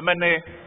MNA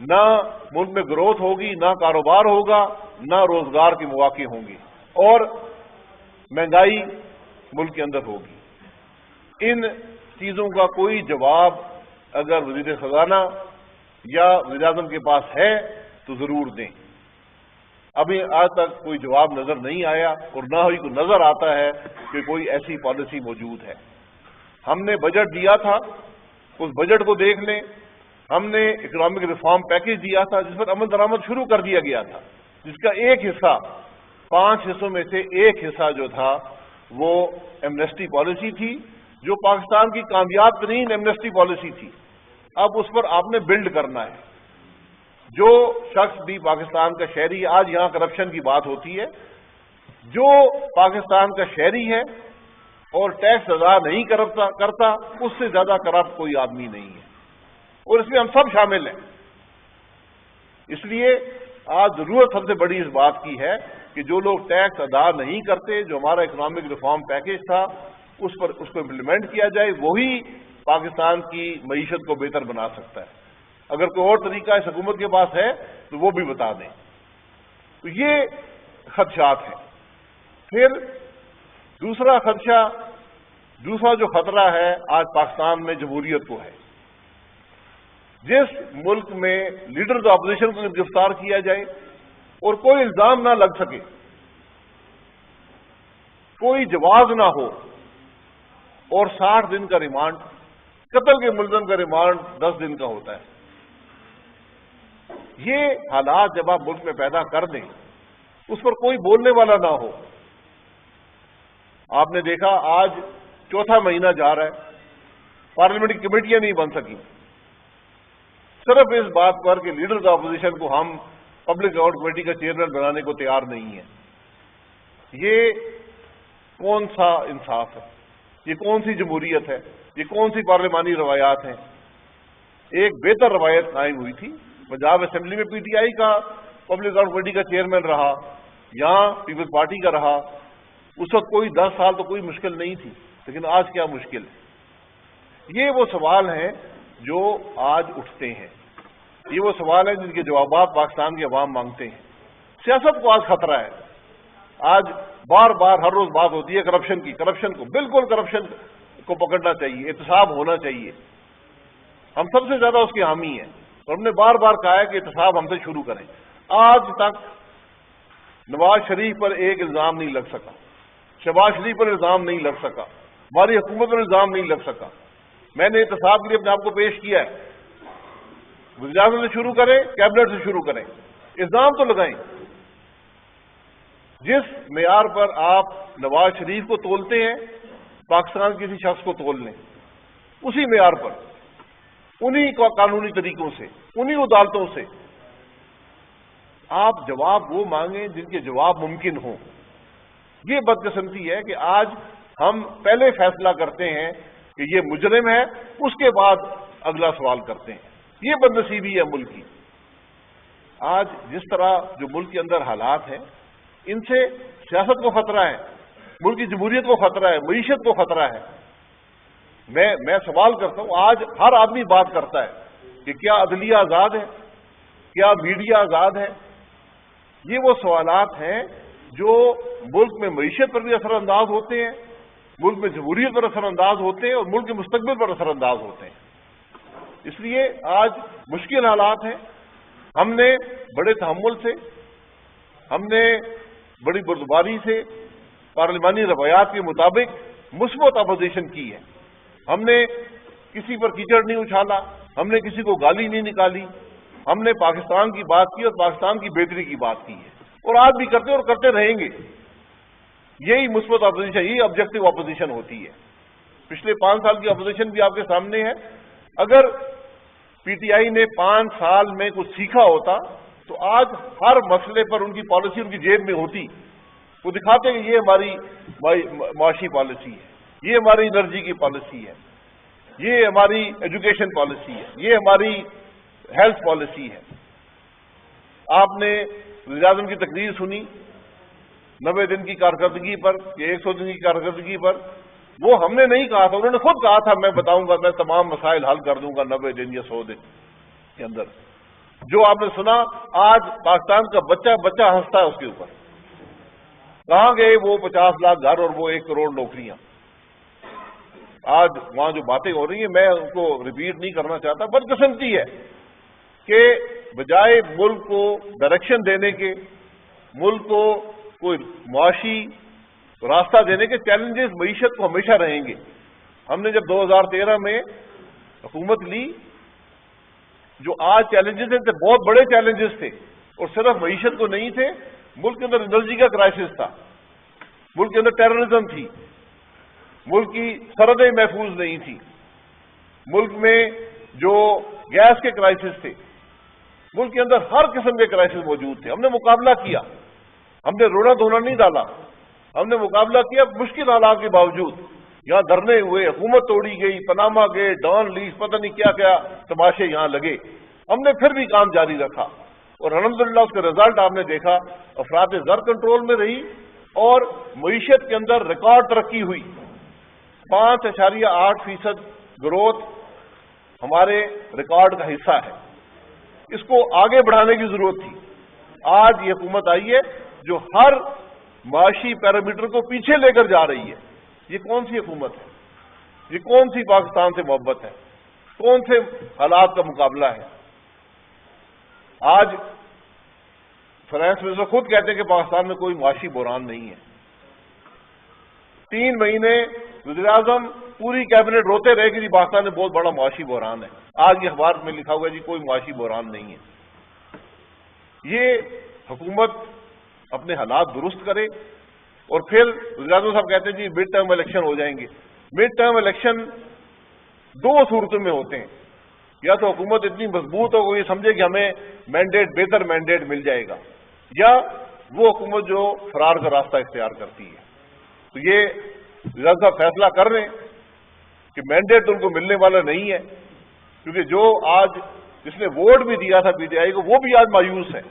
نہ ملک میں growth ہوگی، نہ کاروبار ہوگا، نہ روزگار کے مواقع ہوں گے، اور مہنگائی ملک کے اندر ہوگی۔ ان چیزوں کا کوئی جواب اگر وزیر خزانہ یا وزیر اعظم کے پاس ہے تو ضرور دیں۔ ابھی آج تک کوئی جواب نظر نہیں آیا، اور نہ ہی کوئی نظر آتا ہے کہ کوئی ایسی پالیسی موجود ہے۔ ہم نے بجٹ دیا تھا، اس بجٹ کو دیکھ لیں، ہم نے اکنامک ریفارم پیکج دیا تھا جس پر عمل درآمد شروع کر دیا گیا تھا، جس کا ایک حصہ، 5 حصوں میں سے ایک حصہ جو تھا وہ ایمنیسٹی پالیسی تھی، جو پاکستان کی کامیاب ترین ایمنیسٹی پالیسی تھی۔ اب اس پر آپ نے بلڈ کرنا ہے۔ جو شخص بھی پاکستان کا شہری، آج یہاں کرپشن کی بات ہوتی ہے، جو پاکستان کا شہری ہے اور ٹیکس ادا نہیں کرتا، اس سے زیادہ کرپٹ کوئی آدمی نہیں ہے، اور اس میں ہم سب شامل ہیں۔ اس لیے آج ضرورت سب سے بڑی اس بات کی ہے کہ جو لوگ ٹیکس ادا نہیں کرتے، جو ہمارا اکنامک ریفارم پیکج تھا اس کو امپلیمنٹ کیا جائے، وہی پاکستان کی معیشت کو بہتر بنا سکتا ہے۔ اگر کوئی اور طریقہ اس حکومت کے پاس ہے تو وہ بھی بتا دیں۔ تو یہ خدشات ہیں۔ پھر دوسرا جو خطرہ ہے آج پاکستان میں جمہوریت کو ہے۔ جس ملک میں لیڈرز اپوزیشن کو گرفتار کیا جائے اور کوئی الزام نہ لگ سکے، کوئی جواز نہ ہو، اور 60 دن کا ریمانڈ، قتل کے ملزم کا ریمانڈ 10 دن کا ہوتا ہے۔ یہ حالات جب آپ ملک میں پیدا کر دیں، اس پر کوئی بولنے والا نہ ہو۔ آپ نے دیکھا آج 4تھا مہینہ جا رہا ہے، پارلیمنٹ کی کمیٹیاں نہیں بن سکی، صرف اس بات پر کہ لیڈرز اپوزیشن کو ہم پبلک اکاؤنٹ کمیٹی کا چیئرمین بنانے کو تیار نہیں ہیں۔ یہ کون سا انصاف ہے؟ یہ کون سی جمہوریت ہے؟ یہ کون سی پارلیمانی روایات ہیں؟ ایک بہتر روایت قائم ہوئی تھی، پنجاب اسمبلی میں پی ٹی آئی کا پبلک اکاؤنٹ کمیٹی کا چیئرمین رہا، یہاں پیپلز پارٹی کا رہا۔ اس وقت کوئی 10 سال تو کوئی مشکل نہیں تھی، لیکن آج کیا مشکل ہے؟ یہ وہ سوال ہیں جو آج اٹھتے ہیں، یہ وہ سوال ہیں جن کے جوابات پاکستان کے عوام مانگتے ہیں۔ سیاست کو آج خطرہ ہے۔ آج بار بار ہر روز بات ہوتی ہے کرپشن کو بالکل کرپشن کو پکڑنا چاہیے، احتساب ہونا چاہیے۔ ہم سب سے زیادہ اس کے حامی ہیں، اور ہم نے بار بار کہا ہے کہ احتساب ہم سے شروع کریں۔ آج تک نواز شریف پر ایک الزام نہیں لگ سکا، شہباز شریف پر الزام نہیں لگ سکا، ہماری حکومت پر الزام نہیں لگ سکا۔ میں نے احتساب کے لیے اپنے آپ کو پیش کیا ہے۔ وزیر اعظم سے شروع کریں، کیبنٹ سے شروع کریں، الزام تو لگائیں۔ جس معیار پر آپ نواز شریف کو تولتے ہیں، پاکستان کے کسی شخص کو تول لیں، اسی معیار پر، انہی قانونی طریقوں سے، انہی عدالتوں سے آپ جواب وہ مانگیں جن کے جواب ممکن ہوں۔ یہ بدقسمتی ہے کہ آج ہم پہلے فیصلہ کرتے ہیں کہ یہ مجرم ہے، اس کے بعد اگلا سوال کرتے ہیں۔ یہ بدنصیبی ہے ملک کی۔ آج جس طرح جو ملک کے اندر حالات ہیں، ان سے سیاست کو خطرہ ہے، ملک کی جمہوریت کو خطرہ ہے، معیشت کو خطرہ ہے۔ میں سوال کرتا ہوں، آج ہر آدمی بات کرتا ہے کہ کیا عدلیہ آزاد ہے، کیا میڈیا آزاد ہے؟ یہ وہ سوالات ہیں جو ملک میں معیشت پر بھی اثر انداز ہوتے ہیں، ملک میں جمہوریت پر اثر انداز ہوتے ہیں، اور ملک کے مستقبل پر اثر انداز ہوتے ہیں۔ اس لیے آج مشکل حالات ہیں۔ ہم نے بڑے تحمل سے، ہم نے بڑی بردباری سے پارلیمانی روایات کے مطابق مثبت اپوزیشن کی ہے۔ ہم نے کسی پر کیچڑ نہیں اچھالا، ہم نے کسی کو گالی نہیں نکالی، ہم نے پاکستان کی بات کی اور پاکستان کی بہتری کی بات کی ہے، اور آج بھی کرتے اور کرتے رہیں گے۔ یہی مثبت اپوزیشن، یہی آبجیکٹو اپوزیشن ہوتی ہے۔ پچھلے 5 سال کی اپوزیشن بھی آپ کے سامنے ہے۔ اگر پی ٹی آئی نے 5 سال میں کچھ سیکھا ہوتا تو آج ہر مسئلے پر ان کی پالیسی ان کی جیب میں ہوتی۔ وہ دکھاتے کہ یہ ہماری معاشی پالیسی ہے، یہ ہماری انرجی کی پالیسی ہے، یہ ہماری ایجوکیشن پالیسی ہے، یہ ہماری ہیلتھ پالیسی ہے۔ آپ نے وزیر اعظم کی تقریر سنی 90 دن کی کارکردگی پر یا 100 دن کی کارکردگی پر۔ وہ ہم نے نہیں کہا تھا، انہوں نے خود کہا تھا میں بتاؤں گا، میں تمام مسائل حل کر دوں گا 90 دن یا 100 دن کے اندر۔ جو آپ نے سنا آج پاکستان کا بچہ بچہ ہنستا ہے اس کے اوپر. کہاں گئے وہ 50 لاکھ گھر اور وہ 1 کروڑ نوکریاں؟ آج وہاں جو باتیں ہو رہی ہیں میں ان کو ریپیٹ نہیں کرنا چاہتا. بدقسمتی ہے کہ بجائے ملک کو ڈائریکشن دینے کے، ملک کو کوئی معاشی راستہ دینے کے، چیلنجز معیشت کو ہمیشہ رہیں گے. ہم نے جب 2013 میں حکومت لی، جو آج چیلنجز تھے بہت بڑے چیلنجز تھے، اور صرف معیشت کو نہیں تھے. ملک کے اندر انرجی کا کرائسس تھا، ملک کے اندر ٹیررزم تھی، ملک کی سرحدیں محفوظ نہیں تھی، ملک میں جو گیس کے کرائسس تھے، ملک کے اندر ہر قسم کے کرائسس موجود تھے. ہم نے مقابلہ کیا، ہم نے رونا دھونا نہیں ڈالا، ہم نے مقابلہ کیا مشکل حالات کے باوجود. یہاں دھرنے ہوئے، حکومت توڑی گئی، پاناما گئے، ڈان لیز، پتہ نہیں کیا کیا تماشے یہاں لگے. ہم نے پھر بھی کام جاری رکھا، اور الحمدللہ اس کا رزلٹ آپ نے دیکھا. افراط زر کنٹرول میں رہی اور معیشت کے اندر ریکارڈ ترقی ہوئی. 5.8% گروتھ ہمارے ریکارڈ کا حصہ ہے. اس کو آگے بڑھانے کی ضرورت تھی. آج یہ حکومت آئی ہے جو ہر معاشی پیرامیٹر کو پیچھے لے کر جا رہی ہے. یہ کون سی حکومت ہے؟ یہ کون سی پاکستان سے محبت ہے؟ کون سے حالات کا مقابلہ ہے؟ آج فائنانس منسٹر خود کہتے ہیں کہ پاکستان میں کوئی معاشی بحران نہیں ہے. 3 مہینے وزیر اعظم پوری کیبنٹ روتے رہے کہ جی پاکستان میں بہت بڑا معاشی بحران ہے. آج یہ اخبار میں لکھا ہوا ہے جی کوئی معاشی بحران نہیں ہے. یہ حکومت اپنے حالات درست کرے، اور پھر وزیر اعظم صاحب کہتے ہیں جی مڈ ٹرم الیکشن ہو جائیں گے. مڈ ٹرم الیکشن 2 صورتوں میں ہوتے ہیں. یا تو حکومت اتنی مضبوط ہو یہ سمجھے کہ ہمیں مینڈیٹ، بہتر مینڈیٹ مل جائے گا، یا وہ حکومت جو فرار کا راستہ اختیار کرتی ہے. تو یہ وزیر اعظم صاحب فیصلہ کر رہے ہیں کہ مینڈیٹ تو ان کو ملنے والا نہیں ہے، کیونکہ جو آج جس نے ووٹ بھی دیا تھا پی ٹی آئی کو وہ بھی آج مایوس ہے.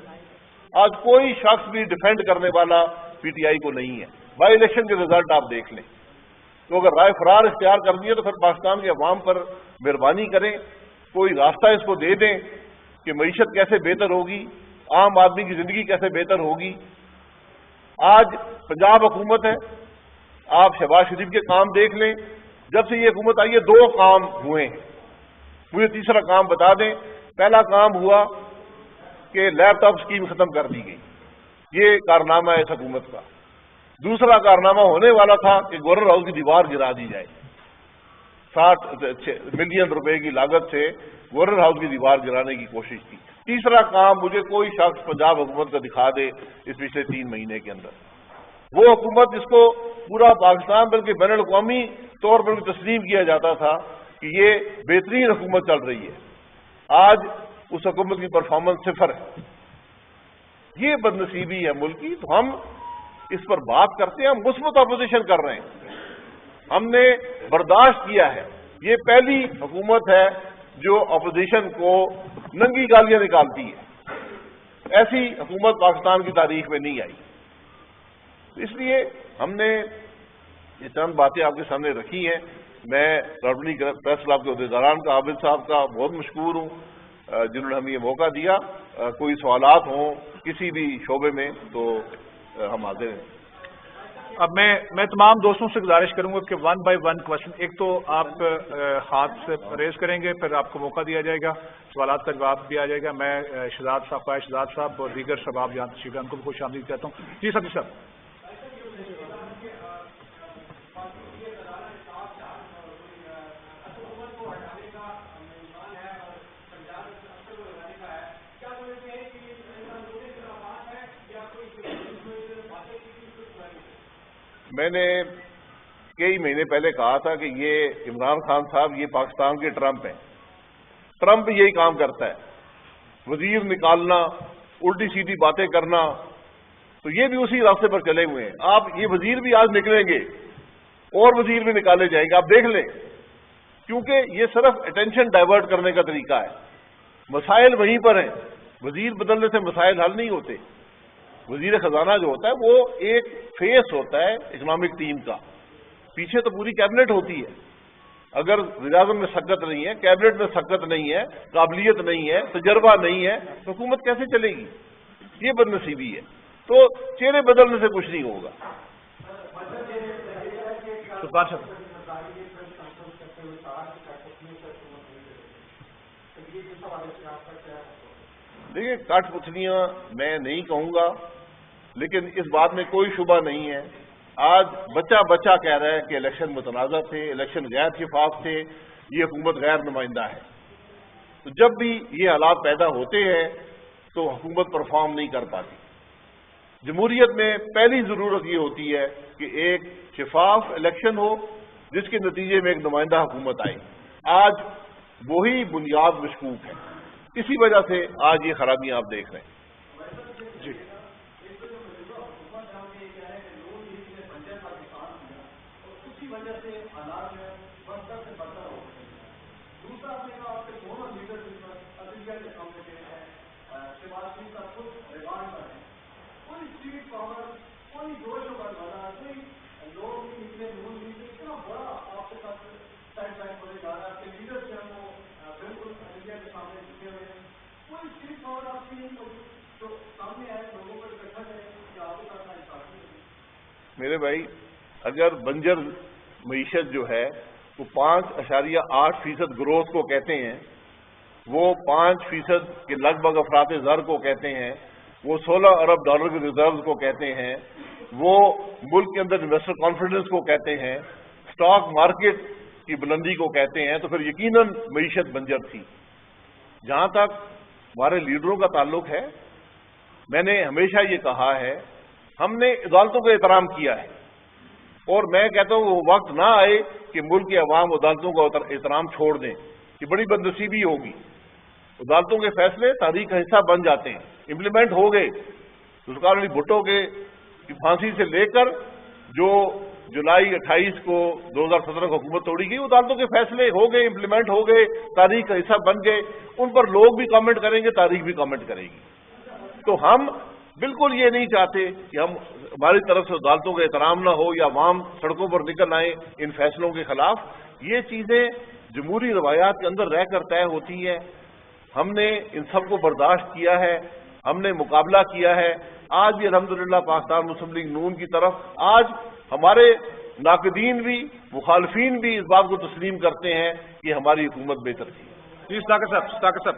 آج کوئی شخص بھی ڈیفینڈ کرنے والا پی ٹی آئی کو نہیں ہے. بائی الیکشن کے رزلٹ آپ دیکھ لیں. تو اگر رائے فرار اختیار کر دیے تو پھر پاکستان کے عوام پر مہربانی کریں، کوئی راستہ اس کو دے دیں کہ معیشت کیسے بہتر ہوگی، عام آدمی کی زندگی کیسے بہتر ہوگی. آج پنجاب حکومت ہے، آپ شہباز شریف کے کام دیکھ لیں. جب سے یہ حکومت آئی ہے 2 کام ہوئے ہیں. مجھے تیسرا کام بتا دیں. پہلا کام ہوا کہ لیپ ٹاپ اسکیم ختم کر دی گئی، یہ کارنامہ ہے اس حکومت کا. دوسرا کارنامہ ہونے والا تھا کہ گورنر ہاؤس کی دیوار گرا دی جائے. 60 ملین روپے کی لاگت سے گورنر ہاؤس کی دیوار گرانے کی کوشش کی. تیسرا کام مجھے کوئی شخص پنجاب حکومت کا دکھا دے اس پچھلے 3 مہینے کے اندر. وہ حکومت جس کو پورا پاکستان بلکہ بین الاقوامی طور پر بھی تسلیم کیا جاتا تھا کہ یہ بہترین حکومت چل رہی ہے، آج اس حکومت کی پرفارمنس 0 ہے. یہ بدنصیبی ہے ملک کی. تو ہم اس پر بات کرتے ہیں، ہم مثبت اپوزیشن کر رہے ہیں، ہم نے برداشت کیا ہے. یہ پہلی حکومت ہے جو اپوزیشن کو ننگی گالیاں نکالتی ہے. ایسی حکومت پاکستان کی تاریخ میں نہیں آئی. اس لیے ہم نے یہ چند باتیں آپ کے سامنے رکھی ہیں. میں راولپنڈی پریس کلب کے عہدیداران کا، عابد صاحب کا بہت مشکور ہوں جنہوں نے ہمیں یہ موقع دیا. کوئی سوالات ہوں کسی بھی شعبے میں تو ہم حاضر ہیں. اب میں تمام دوستوں سے گزارش کروں گا کہ 1 بائی 1 کوشچن، ایک تو آپ ہاتھ سے ریز کریں گے، پھر آپ کو موقع دیا جائے گا، سوالات کا جواب دیا جائے گا. میں شہزاد صاحب، فائز شہزاد صاحب اور دیگر شباب جہاں تشریف ہیں ان کو بھی خوش آمدید کہتا ہوں. جی سبھی صاحب. میں نے کئی مہینے پہلے کہا تھا کہ یہ عمران خان صاحب یہ پاکستان کے ٹرمپ ہیں. ٹرمپ بھی یہی کام کرتا ہے، وزیر نکالنا، الٹی سیدھی باتیں کرنا. تو یہ بھی اسی راستے پر چلے ہوئے ہیں. آپ یہ وزیر بھی آج نکلیں گے اور وزیر بھی نکالے جائیں گے، آپ دیکھ لیں. کیونکہ یہ صرف اٹینشن ڈائیورٹ کرنے کا طریقہ ہے. مسائل وہیں پر ہیں. وزیر بدلنے سے مسائل حل نہیں ہوتے. وزیر خزانہ جو ہوتا ہے وہ ایک فیس ہوتا ہے اکنامک ٹیم کا، پیچھے تو پوری کیبنٹ ہوتی ہے. اگر وزیراعظم میں سکت نہیں ہے، کیبنٹ میں سکت نہیں ہے، قابلیت نہیں ہے، تجربہ نہیں ہے، تو حکومت کیسے چلے گی؟ یہ بد نصیبی ہے. تو چہرے بدلنے سے کچھ نہیں ہوگا. دیکھیے، کٹ پتلیاں میں نہیں کہوں گا، لیکن اس بات میں کوئی شبہ نہیں ہے. آج بچہ بچہ کہہ رہا ہے کہ الیکشن متنازع تھے، الیکشن غیر شفاف تھے، یہ حکومت غیر نمائندہ ہے. تو جب بھی یہ حالات پیدا ہوتے ہیں تو حکومت پرفارم نہیں کر پاتی. جمہوریت میں پہلی ضرورت یہ ہوتی ہے کہ ایک شفاف الیکشن ہو جس کے نتیجے میں ایک نمائندہ حکومت آئے. آج وہی بنیاد مشکوک ہے. اسی وجہ سے آج یہ خرابیاں آپ دیکھ رہے ہیں. جی میرے بھائی، اگر بنجر معیشت جو ہے وہ 5.8% گروتھ کو کہتے ہیں، وہ 5% کے لگ بھگ افراط زر کو کہتے ہیں، وہ $16 ارب کے ریزروز کو کہتے ہیں، وہ ملک کے اندر انویسٹر کانفیڈنس کو کہتے ہیں، اسٹاک مارکیٹ کی بلندی کو کہتے ہیں، تو پھر یقیناً معیشت بنجر تھی. جہاں تک ہمارے لیڈروں کا تعلق ہے، میں نے ہمیشہ یہ کہا ہے، ہم نے عدالتوں کا احترام کیا ہے، اور میں کہتا ہوں وہ وقت نہ آئے کہ ملک کے عوام عدالتوں کا احترام چھوڑ دیں. یہ بڑی بد نصیبی ہوگی. عدالتوں کے فیصلے تاریخ کا حصہ بن جاتے ہیں، امپلیمنٹ ہو گئے. ذوالفقار علی بھٹو کی پھانسی سے لے کر جو جولائی 28 کو 2017 کو حکومت توڑی گئی، عدالتوں کے فیصلے ہو گئے، امپلیمنٹ ہو گئے، تاریخ کا حصہ بن گئے. ان پر لوگ بھی کامنٹ کریں گے، تاریخ بھی کامنٹ کرے گی. تو ہم بالکل یہ نہیں چاہتے کہ ہماری طرف سے عدالتوں کا احترام نہ ہو یا عوام سڑکوں پر نکل آئیں ان فیصلوں کے خلاف. یہ چیزیں جمہوری روایات کے اندر رہ کر طے ہوتی ہیں. ہم نے ان سب کو برداشت کیا ہے، ہم نے مقابلہ کیا ہے. آج بھی الحمدللہ پاکستان مسلم لیگ نون کی طرف آج ہمارے ناقدین بھی، مخالفین بھی اس بات کو تسلیم کرتے ہیں کہ ہماری حکومت بہتر تھی. جی صاحب.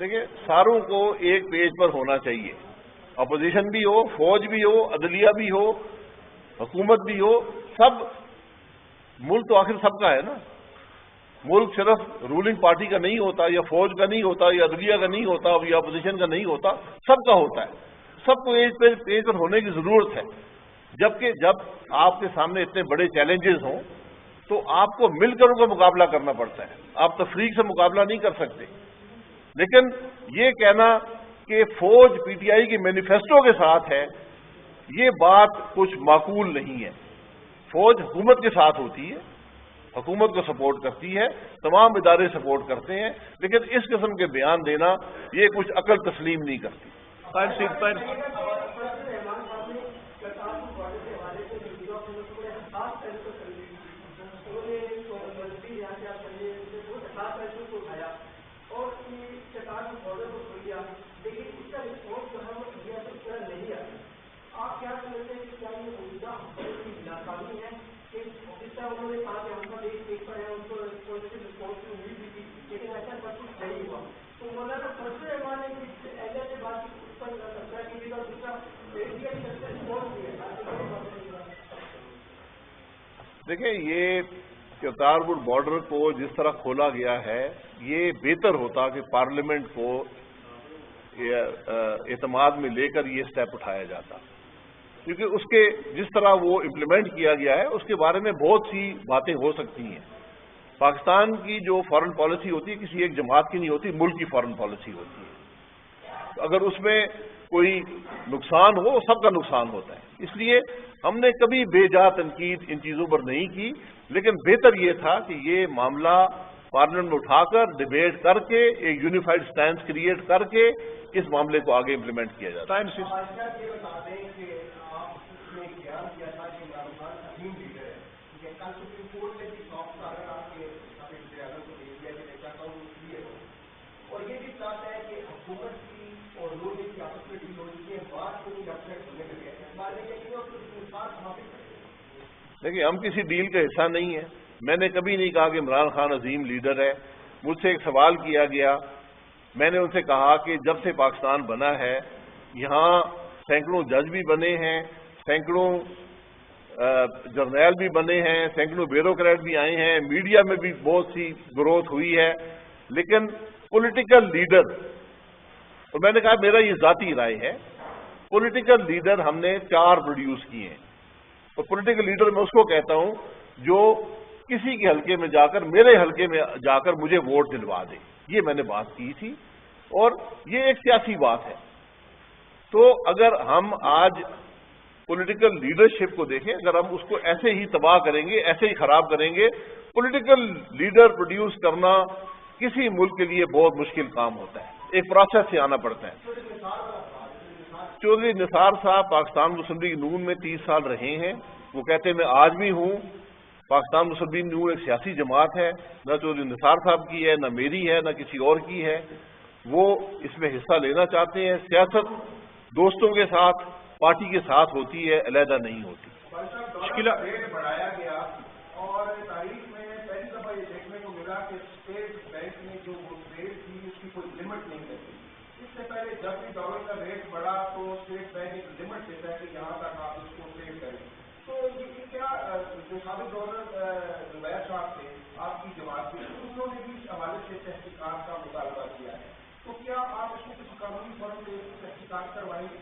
دیکھیں، ساروں کو ایک پیج پر ہونا چاہیے. اپوزیشن بھی ہو، فوج بھی ہو، عدلیہ بھی ہو، حکومت بھی ہو، سب ملک تو آخر سب کا ہے نا. ملک صرف رولنگ پارٹی کا نہیں ہوتا، یا فوج کا نہیں ہوتا، یا عدلیہ کا نہیں ہوتا، یا اپوزیشن کا نہیں ہوتا، سب کا ہوتا ہے. سب کو ایک پیج پر ہونے کی ضرورت ہے. جبکہ جب آپ کے سامنے اتنے بڑے چیلنجز ہوں تو آپ کو مل کر ان کا مقابلہ کرنا پڑتا ہے. آپ تفریق سے مقابلہ نہیں کر سکتے. لیکن یہ کہنا کہ فوج پی ٹی آئی کے مینیفیسٹو کے ساتھ ہے، یہ بات کچھ معقول نہیں ہے. فوج حکومت کے ساتھ ہوتی ہے، حکومت کو سپورٹ کرتی ہے، تمام ادارے سپورٹ کرتے ہیں، لیکن اس قسم کے بیان دینا یہ کچھ عقل تسلیم نہیں کرتی. دیکھیں، یہ کرتارپور بارڈر کو جس طرح کھولا گیا ہے، یہ بہتر ہوتا کہ پارلیمنٹ کو اعتماد میں لے کر یہ سٹیپ اٹھایا جاتا، کیونکہ اس کے جس طرح وہ امپلیمنٹ کیا گیا ہے اس کے بارے میں بہت سی باتیں ہو سکتی ہیں. پاکستان کی جو فارن پالیسی ہوتی ہے کسی ایک جماعت کی نہیں ہوتی، ملک کی فارن پالیسی ہوتی ہے. اگر اس میں کوئی نقصان ہو، سب کا نقصان ہوتا ہے. اس لیے ہم نے کبھی بے جا تنقید ان چیزوں پر نہیں کی، لیکن بہتر یہ تھا کہ یہ معاملہ پارلیمنٹ میں اٹھا کر ڈبیٹ کر کے ایک یونیفائڈ سٹینس کریٹ کر کے اس معاملے کو آگے امپلیمنٹ کیا جاتا ہے۔ دیکھیے ہم کسی ڈیل کا حصہ نہیں ہیں، میں نے کبھی نہیں کہا کہ عمران خان عظیم لیڈر ہے۔ مجھ سے ایک سوال کیا گیا، میں نے ان سے کہا کہ جب سے پاکستان بنا ہے یہاں سینکڑوں جج بھی بنے ہیں، سینکڑوں جرنیل بھی بنے ہیں، سینکڑوں بیوروکریٹ بھی آئے ہیں، میڈیا میں بھی بہت سی گروتھ ہوئی ہے، لیکن پولیٹیکل لیڈر، اور میں نے کہا میرا یہ ذاتی رائے ہے، پولیٹیکل لیڈر ہم نے 4 پروڈیوس کیے ہیں، اور پولیٹیکل لیڈر میں اس کو کہتا ہوں جو کسی کے حلقے میں جا کر، میرے حلقے میں جا کر مجھے ووٹ دلوا دے۔ یہ میں نے بات کی تھی، اور یہ ایک سیاسی بات ہے۔ تو اگر ہم آج پولیٹیکل لیڈرشپ کو دیکھیں، اگر ہم اس کو ایسے ہی تباہ کریں گے، ایسے ہی خراب کریں گے، پولیٹیکل لیڈر پروڈیوس کرنا کسی ملک کے لیے بہت مشکل کام ہوتا ہے، ایک پروسیس سے آنا پڑتا ہے۔ چودھری نثار صاحب پاکستان مسلم لیگ نون میں 30 سال رہے ہیں، وہ کہتے ہیں میں آج بھی ہوں۔ پاکستان مسلم لیگ نون ایک سیاسی جماعت ہے، نہ چودھری نثار صاحب کی ہے، نہ میری ہے، نہ کسی اور کی ہے۔ وہ اس میں حصہ لینا چاہتے ہیں۔ سیاست دوستوں کے ساتھ، پارٹی کے ساتھ ہوتی ہے، علیحدہ نہیں ہوتی۔ ریٹ بڑھایا گیا اور تاریخ میں پہلی دفعہ یہ دیکھنے کو ملا کہ اسٹیٹ بینک نے جو ریٹ تھی اس کی کوئی لمٹ نہیں رکھی۔ اس سے پہلے جب بھی ڈالر کا ریٹ بڑھا تو اسٹیٹ بینک ایک لمٹ دیتا ہے کہ یہاں تک آپ اس کو پے کریں۔ تو یہ کیا جو سابق گورنر زبیر صاحب تھے آپ کی جماعت کے، انہوں نے بھی اس حوالے سے تحقیقات کا مطالبہ کیا ہے، تو کیا آپ اس کو کسی قانونی فورم سے تحقیقات کروائیں گے؟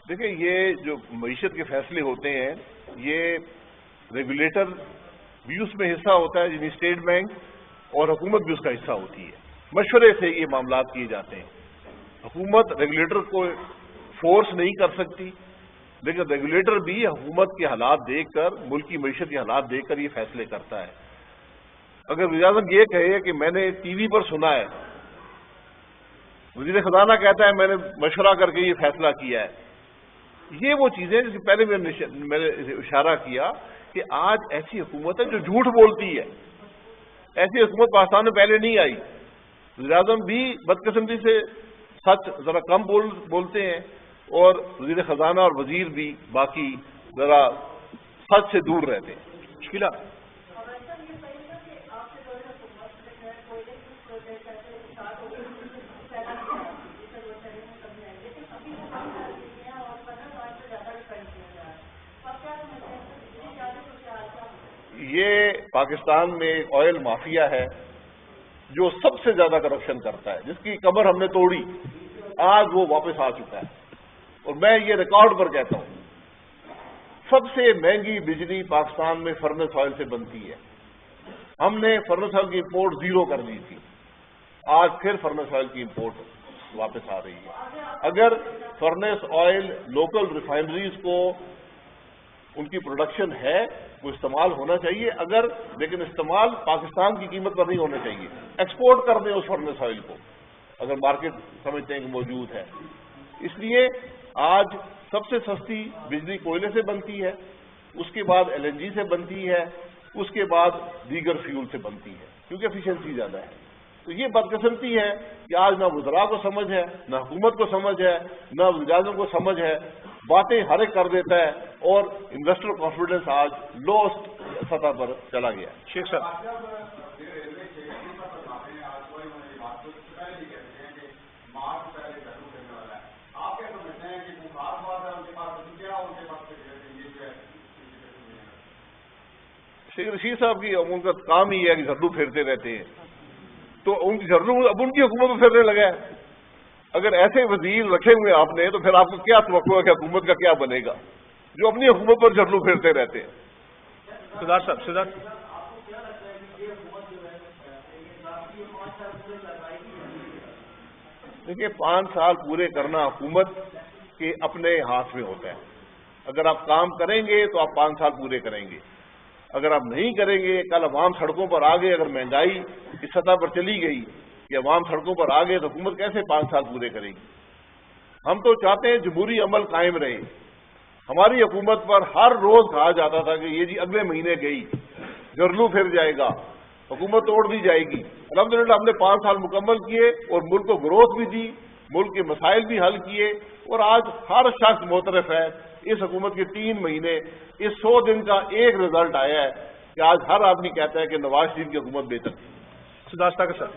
دیکھیں یہ جو معیشت کے فیصلے ہوتے ہیں یہ ریگولیٹر بھی اس میں حصہ ہوتا ہے، یعنی اسٹیٹ بینک، اور حکومت بھی اس کا حصہ ہوتی ہے۔ مشورے سے یہ معاملات کیے جاتے ہیں۔ حکومت ریگولیٹر کو فورس نہیں کر سکتی، لیکن ریگولیٹر بھی حکومت کے حالات دیکھ کر، ملک کی معیشت کے حالات دیکھ کر یہ فیصلے کرتا ہے۔ اگر وزیر اعظم یہ کہے کہ میں نے ٹی وی پر سنا ہے، وزیر خزانہ کہتا ہے میں نے مشورہ کر کے یہ فیصلہ کیا ہے، یہ وہ چیزیں جس سے پہلے میں نے اشارہ کیا کہ آج ایسی حکومت ہے جو جھوٹ بولتی ہے۔ ایسی حکومت پاکستان میں پہلے نہیں آئی۔ وزیر اعظم بھی بدقسمتی سے سچ ذرا کم بولتے ہیں، اور وزیر خزانہ اور وزیر بھی باقی ذرا سچ سے دور رہتے ہیں۔ مشکلہ یہ پاکستان میں ایک آئل مافیا ہے جو سب سے زیادہ کرپشن کرتا ہے، جس کی کمر ہم نے توڑی، آج وہ واپس آ چکا ہے۔ اور میں یہ ریکارڈ پر کہتا ہوں، سب سے مہنگی بجلی پاکستان میں فرنس آئل سے بنتی ہے۔ ہم نے فرنس آئل کی امپورٹ 0 کر دی تھی، آج پھر فرنس آئل کی امپورٹ واپس آ رہی ہے۔ اگر فرنس آئل لوکل ریفائنریز کو ان کی پروڈکشن ہے، وہ استعمال ہونا چاہیے، لیکن استعمال پاکستان کی قیمت پر نہیں ہونا چاہیے۔ ایکسپورٹ کر دیں اس فرنس آئل کو، اگر مارکیٹ سمجھتے ہیں کہ موجود ہے۔ اس لیے آج سب سے سستی بجلی کوئلے سے بنتی ہے، اس کے بعد LNG سے بنتی ہے، اس کے بعد دیگر فیول سے بنتی ہے، کیونکہ ایفیشنسی زیادہ ہے۔ تو یہ بدقسمتی ہے کہ آج نہ وزراء کو سمجھ ہے، نہ حکومت کو سمجھ ہے، نہ وزیر اعظم کو سمجھ ہے، باتیں ہر ایک کر دیتا ہے، اور انویسٹر کانفیڈنس آج لوسٹ سطح پر چلا گیا ہے۔ شیخ صاحب شیخ رشید صاحب کی ان کا کام ہی ہے کہ جھرڈو پھیرتے رہتے ہیں، تو ان کی جھرڈو اب ان کی حکومت میں پھیرنے لگا ہے۔ اگر ایسے وزیر رکھے ہوئے آپ نے تو پھر آپ کو کیا توقع ہے کہ حکومت کا کیا بنے گا، جو اپنی حکومت پر جھرڈو پھیرتے رہتے ہیں۔ صدر دیکھیے 5 سال پورے کرنا حکومت کے اپنے ہاتھ میں ہوتا ہے۔ اگر آپ کام کریں گے تو آپ 5 سال پورے کریں گے، اگر آپ نہیں کریں گے، کل عوام سڑکوں پر آ گئے، اگر مہنگائی اس سطح پر چلی گئی کہ عوام سڑکوں پر آ گئے تو حکومت کیسے 5 سال پورے کرے گی؟ ہم تو چاہتے ہیں جمہوری عمل قائم رہے. ہماری حکومت پر ہر روز کہا جاتا تھا کہ یہ جی اگلے مہینے گئی، گرلو پھر جائے گا، حکومت توڑ دی جائے گی. الحمدللہ ہم نے 5 سال مکمل کیے اور ملک کو گروتھ بھی دی، ملک کے مسائل بھی حل کیے، اور آج ہر شخص معترف ہے اس حکومت کے 3 مہینے، اس 100 دن کا ایک رزلٹ آیا ہے کہ آج ہر آدمی کہتا ہے کہ نواز شریف کی حکومت بہتر تھی. سدھارتا کا سر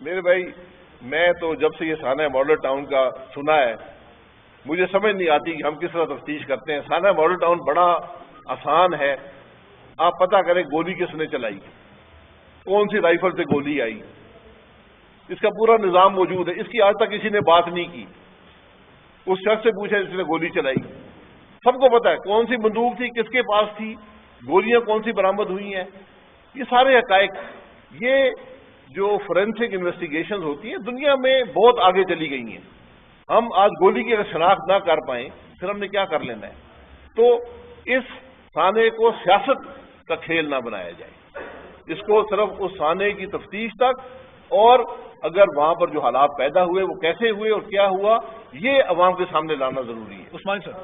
میرے بھائی، میں تو جب سے یہ سانحہ ماڈل ٹاؤن کا سنا ہے مجھے سمجھ نہیں آتی کہ ہم کس طرح تفتیش کرتے ہیں. سانحہ ماڈل ٹاؤن بڑا آسان ہے. آپ پتہ کریں گولی کس نے چلائی، کون سی رائفل سے گولی آئی، اس کا پورا نظام موجود ہے. اس کی آج تک کسی نے بات نہیں کی. اس شخص سے پوچھا جس نے گولی چلائی، سب کو پتا ہے کون سی بندوق تھی، کس کے پاس تھی، گولیاں کون سی برآمد ہوئی ہیں. یہ سارے حقائق، یہ جو فورینسک انویسٹیگیشنز ہوتی ہیں دنیا میں بہت آگے چلی گئی ہیں. ہم آج گولی کی اگر شناخت نہ کر پائیں پھر ہم نے کیا کر لینا ہے. تو اس سانحے کو سیاست کا کھیل نہ بنایا جائے، اس کو صرف اس سانحے کی تفتیش تک، اور اگر وہاں پر جو حالات پیدا ہوئے وہ کیسے ہوئے اور کیا ہوا یہ عوام کے سامنے لانا ضروری ہے. عثمان سر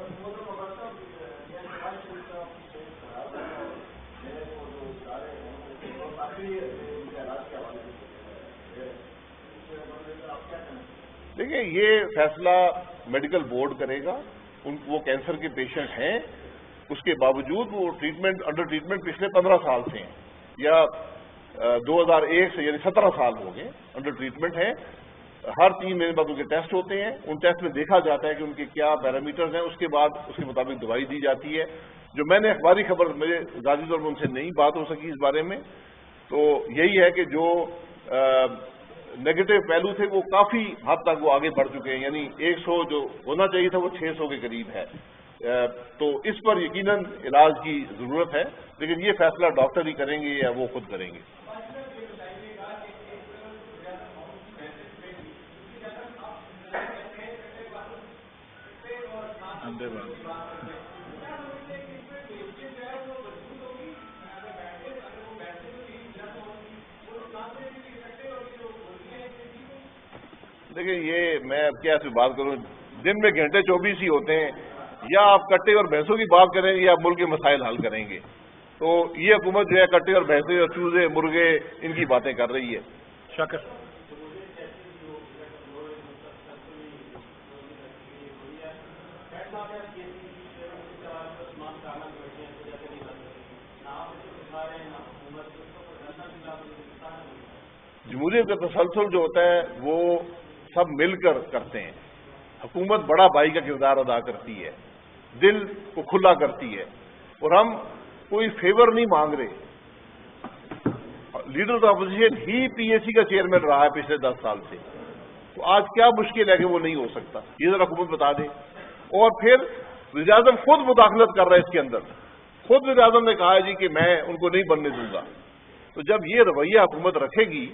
دیکھیں، یہ فیصلہ میڈیکل بورڈ کرے گا. وہ کینسر کے پیشنٹ ہیں، اس کے باوجود وہ انڈر ٹریٹمنٹ پچھلے 15 سال سے ہیں، یا 2001 سے، یعنی 17 سال ہو گئے انڈر ٹریٹمنٹ ہیں. ہر 3 مہینے بعد ان کے ٹیسٹ ہوتے ہیں. ان ٹیسٹ میں دیکھا جاتا ہے کہ ان کے کیا پیرامیٹرز ہیں. اس کے بعد اس کے مطابق دوائی دی جاتی ہے. جو میں نے اخباری خبر، مجھے ذاتی طور پر ان سے نہیں بات ہو سکی اس بارے میں، تو یہی ہے کہ جو نیگیٹو پہلو تھے وہ کافی حد تک وہ آگے بڑھ چکے ہیں. یعنی 100 جو ہونا چاہیے تھا وہ 600 کے قریب ہے. تو اس پر یقیناً علاج کی ضرورت ہے، لیکن یہ فیصلہ ڈاکٹر ہی کریں گے یا وہ خود کریں گے. دیکھیں، یہ میں اب کیا سے بات کروں، دن میں گھنٹے 24 ہی ہوتے ہیں. یا آپ کٹے اور بھینسوں کی بات کریں گے یا آپ ملک کے مسائل حل کریں گے. تو یہ حکومت جو ہے کٹے اور بھینسے اور چوزے مرغے ان کی باتیں کر رہی ہے. شاکر جمہوریت کا تسلسل جو ہوتا ہے وہ سب مل کر کرتے ہیں. حکومت بڑا بھائی کا کردار ادا کرتی ہے، دل کو کھلا کرتی ہے، اور ہم کوئی فیور نہیں مانگ رہے. لیڈر آف اپوزیشن ہی پی اے سی کا چیئرمین رہا ہے پچھلے 10 سال سے. تو آج کیا مشکل ہے کہ وہ نہیں ہو سکتا، یہ ذرا حکومت بتا دے. اور پھر وزیر اعظم خود مداخلت کر رہا ہے اس کے اندر. خود وزیر اعظم نے کہا ہے جی کہ میں ان کو نہیں بننے دوں گا. تو جب یہ رویہ حکومت رکھے گی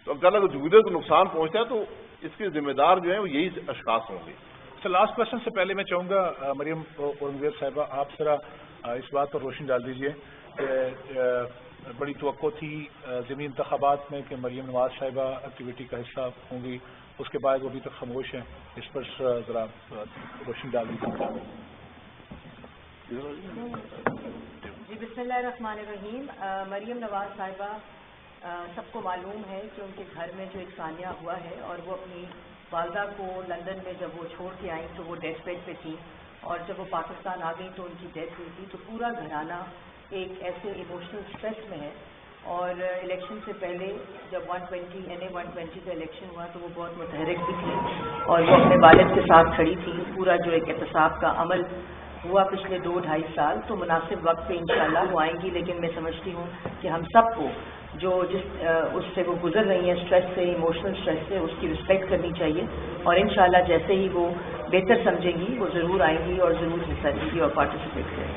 تو اگر جمہوریت کو نقصان پہنچتا ہے تو اس کے ذمہ دار جو ہیں وہ یہی اشخاص ہوں گے. سر لاسٹ کوشچن سے پہلے میں چاہوں گا مریم اورنگزیب صاحبہ آپ ذرا اس بات پر روشنی ڈال دیجیے کہ بڑی توقع تھی ضمنی انتخابات میں کہ مریم نواز صاحبہ ایکٹیویٹی کا حصہ ہوں گی، اس کے بعد وہ ابھی تک خاموش ہیں. اس پر ذرا روشنی ڈال دیجیے. جی بسم اللہ الرحمن الرحیم. مریم نواز صاحبہ سب کو معلوم ہے کہ ان کے گھر میں جو ایک سانحہ ہوا ہے، اور وہ اپنی والدہ کو لندن میں جب وہ چھوڑ کے آئیں تو وہ ڈیتھ بیڈ پہ تھی، اور جب وہ پاکستان آ گئی تو ان کی ڈیتھ ہوئی تھی. تو پورا گھرانہ ایک ایسے ایموشنل اسٹریس میں ہے. اور الیکشن سے پہلے جب 120 NA-120 کا الیکشن ہوا تو وہ بہت متحرک بھی تھی، اور وہ اپنے والد کے ساتھ کھڑی تھی. پورا جو ایک احتساب کا عمل ہوا پچھلے 2-2.5 سال، تو مناسب وقت پہ انشاءاللہ وہ آئیں گی. لیکن میں سمجھتی ہوں کہ ہم سب کو جو اس سے وہ گزر رہی ہیں اسٹریس سے، ایموشنل اسٹریس سے، اس کی رسپیکٹ کرنی چاہیے. اور انشاءاللہ جیسے ہی وہ بہتر سمجھیں گی وہ ضرور آئیں گی اور ضرور حصہ لیں گی اور پارٹیسپیٹ کریں گی.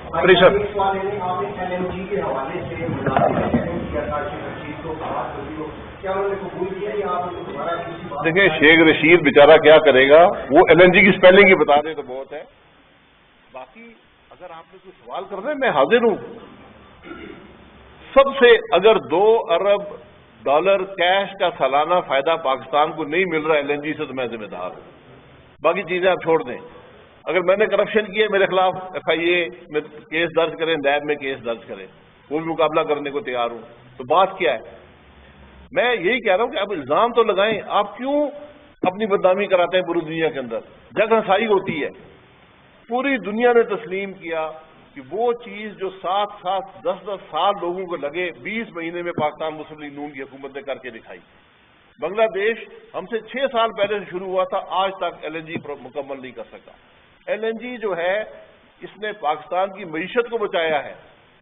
دیکھیں شیخ رشید بیچارہ کیا کرے گا، وہ LNG کی اسپیلنگ ہی بتا دیں تو بہت ہے. باقی اگر آپ نے کوئی سوال کرنا ہے میں حاضر ہوں. سب سے اگر $2 ارب کیش کا سالانہ فائدہ پاکستان کو نہیں مل رہا LNG سے تو میں ذمہ دار ہوں. باقی چیزیں آپ چھوڑ دیں. اگر میں نے کرپشن کیا میرے خلاف FIA میں کیس درج کریں، نیب میں کیس درج کریں، وہ بھی مقابلہ کرنے کو تیار ہوں. تو بات کیا ہے؟ میں یہی کہہ رہا ہوں کہ آپ الزام تو لگائیں. آپ کیوں اپنی بدنامی کراتے ہیں پوری دنیا کے اندر؟ جگ ہنسائی ہوتی ہے. پوری دنیا نے تسلیم کیا کہ وہ چیز جو 7-10 سال لوگوں کو لگے 20 مہینے میں پاکستان مسلم لیگ نون کی حکومت نے کر کے دکھائی. بنگلہ دیش ہم سے 6 سال پہلے سے شروع ہوا تھا، آج تک LNG مکمل نہیں کر سکا. LNG جو ہے اس نے پاکستان کی معیشت کو بچایا ہے،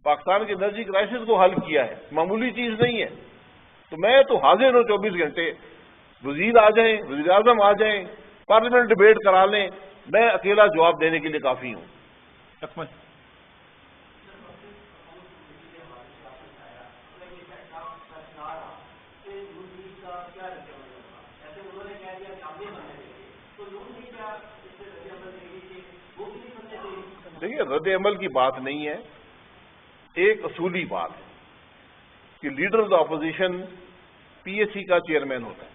پاکستان کے انرجی کرائسس کو حل کیا ہے، معمولی چیز نہیں ہے. تو میں تو حاضر ہوں 24 گھنٹے. وزیر آ جائیں، وزیر اعظم آ جائیں، پارلیمنٹ ڈبیٹ کرا لیں، میں اکیلا جواب دینے کے لیے کافی ہوں. دیکھیے رد عمل کی بات نہیں ہے، ایک اصولی بات ہے کہ leader of the opposition PAC کا چیئرمین ہوتا ہے.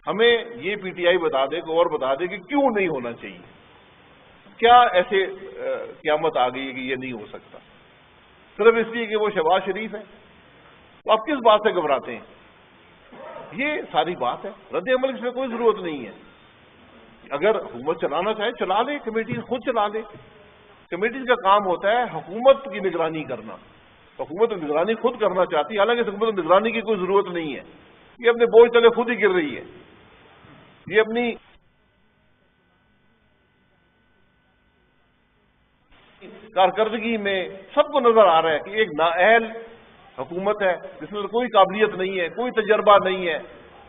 ہمیں یہ PTI بتا دے کہ اور بتا دے کہ کیوں نہیں ہونا چاہیے. کیا ایسے قیامت آ گئی ہے کہ یہ نہیں ہو سکتا؟ صرف اس لیے کہ وہ شہباز شریف ہے؟ تو آپ کس بات سے گھبراتے ہیں؟ یہ ساری بات ہے. رد عمل کی اس میں کوئی ضرورت نہیں ہے. اگر حکومت چلانا چاہے چلا لے، کمیٹیز خود چلا لے. کمیٹیز کا کام ہوتا ہے حکومت کی نگرانی کرنا. حکومت نگرانی خود کرنا چاہتی ہے، حالانکہ حکومت نگرانی کی کوئی ضرورت نہیں ہے. یہ اپنے بوجھ تلے خود ہی گر رہی ہے. یہ اپنی کارکردگی میں سب کو نظر آ رہا ہے کہ ایک نااہل حکومت ہے جس میں کوئی قابلیت نہیں ہے، کوئی تجربہ نہیں ہے،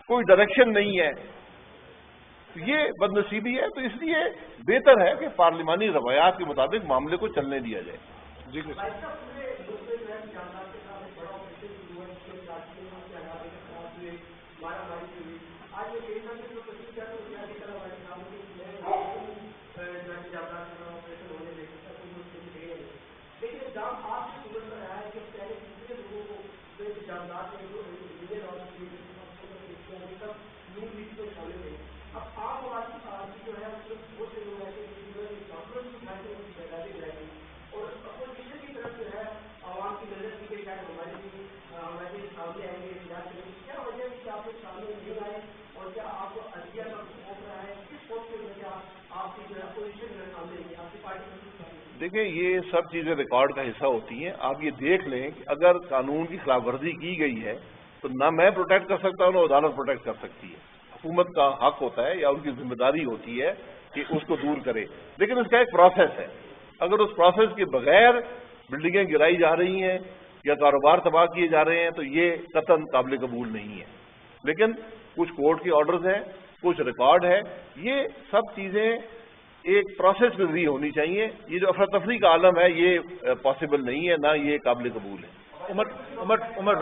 کوئی ڈائریکشن نہیں ہے. یہ بد نصیبی ہے. تو اس لیے بہتر ہے کہ پارلیمانی روایات کے مطابق معاملے کو چلنے دیا جائے. جی دیکھیں یہ سب چیزیں ریکارڈ کا حصہ ہوتی ہیں. آپ یہ دیکھ لیں کہ اگر قانون کی خلاف ورزی کی گئی ہے تو نہ میں پروٹیکٹ کر سکتا ہوں نہ عدالت پروٹیکٹ کر سکتی ہے. حکومت کا حق ہوتا ہے یا ان کی ذمہ داری ہوتی ہے کہ اس کو دور کرے. لیکن اس کا ایک پروسیس ہے. اگر اس پروسیس کے بغیر بلڈنگیں گرائی جا رہی ہیں یا کاروبار تباہ کیے جا رہے ہیں تو یہ قطعاً قابل قبول نہیں ہے. لیکن کچھ کورٹ کے آرڈرز ہیں، کچھ ریکارڈ ہے. یہ سب چیزیں ایک پروسیس میں بھی ہونی چاہیے. یہ جو افراتفری کا عالم ہے یہ پاسبل نہیں ہے، نہ یہ قابل قبول ہے. عمر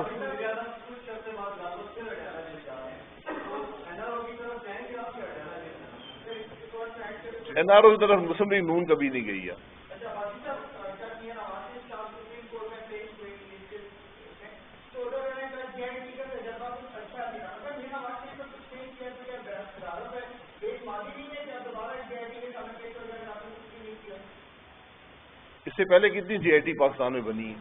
NRO کی طرف مسلم لیگ نون کبھی نہیں گئی ہے. اس سے پہلے کتنی GIT پاکستان میں بنی ہے؟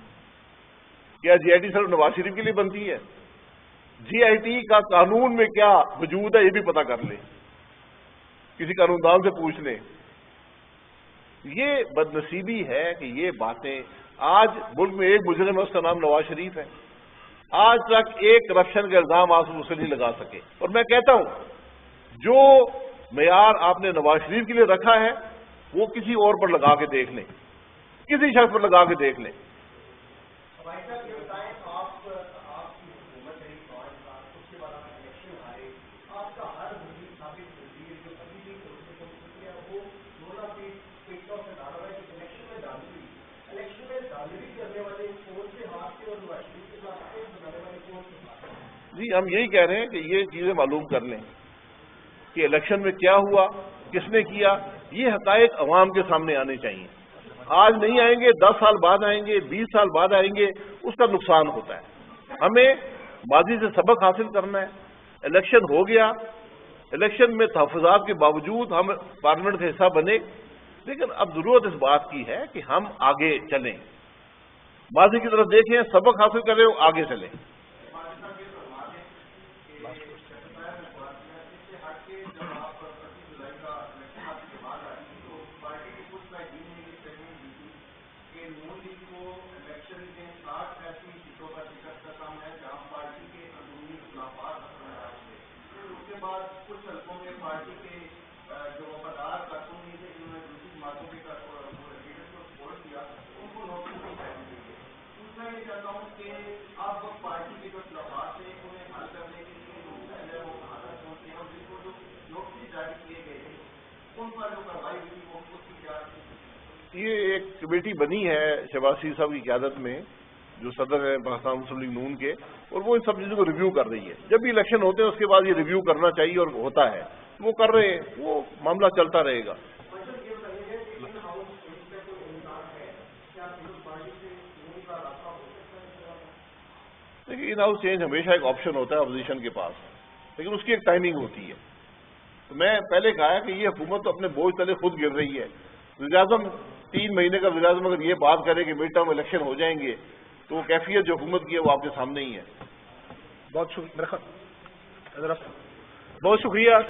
کیا GIT صرف نواز شریف کے لیے بنتی ہے؟ GIT کا قانون میں کیا وجود ہے یہ بھی پتہ کر لیں، کسی قانوندان سے پوچھ لیں. یہ بد نصیبی ہے کہ یہ باتیں آج ملک میں ایک مجرم ہے، اس کا نام نواز شریف ہے. آج تک ایک کرپشن کا الزام آپ اسے نہیں لگا سکے. اور میں کہتا ہوں جو معیار آپ نے نواز شریف کے لیے رکھا ہے وہ کسی اور پر لگا کے دیکھ لیں، کسی شخص پر لگا کے دیکھ لیں۔ جی ہم یہی کہہ رہے ہیں کہ یہ چیزیں معلوم کر لیں کہ الیکشن میں کیا ہوا، کس نے کیا، یہ حقائق عوام کے سامنے آنے چاہیے۔ آج نہیں آئیں گے، 10 سال بعد آئیں گے، 20 سال بعد آئیں گے، اس کا نقصان ہوتا ہے۔ ہمیں ماضی سے سبق حاصل کرنا ہے۔ الیکشن ہو گیا، الیکشن میں تحفظات کے باوجود ہم پارلیمنٹ کا حصہ بنے، لیکن اب ضرورت اس بات کی ہے کہ ہم آگے چلیں، ماضی کی طرف دیکھیں، سبق حاصل کریں اور آگے چلیں۔ یہ ایک کمیٹی بنی ہے شہباز شریف صاحب کی قیادت میں، جو صدر ہیں پاکستان مسلم لیگ نون کے، اور وہ ان سب چیزوں کو ریویو کر رہی ہے۔ جب بھی الیکشن ہوتے ہیں اس کے بعد یہ ریویو کرنا چاہیے اور ہوتا ہے، وہ کر رہے ہیں، وہ معاملہ چلتا رہے گا۔ دیکھیے ان ہاؤس چینج ہمیشہ ایک آپشن ہوتا ہے اپوزیشن کے پاس، لیکن اس کی ایک ٹائمنگ ہوتی ہے۔ تو میں پہلے کہا کہ یہ حکومت تو اپنے بوجھ تلے خود گر رہی ہے۔ وزیراعظم 3 مہینے کا وزیراعظم اگر یہ بات کرے کہ مڈ ٹرم الیکشن ہو جائیں گے تو وہ کیفیت جو حکومت کی ہے وہ آپ کے سامنے ہی ہے۔ بہت شکریہ۔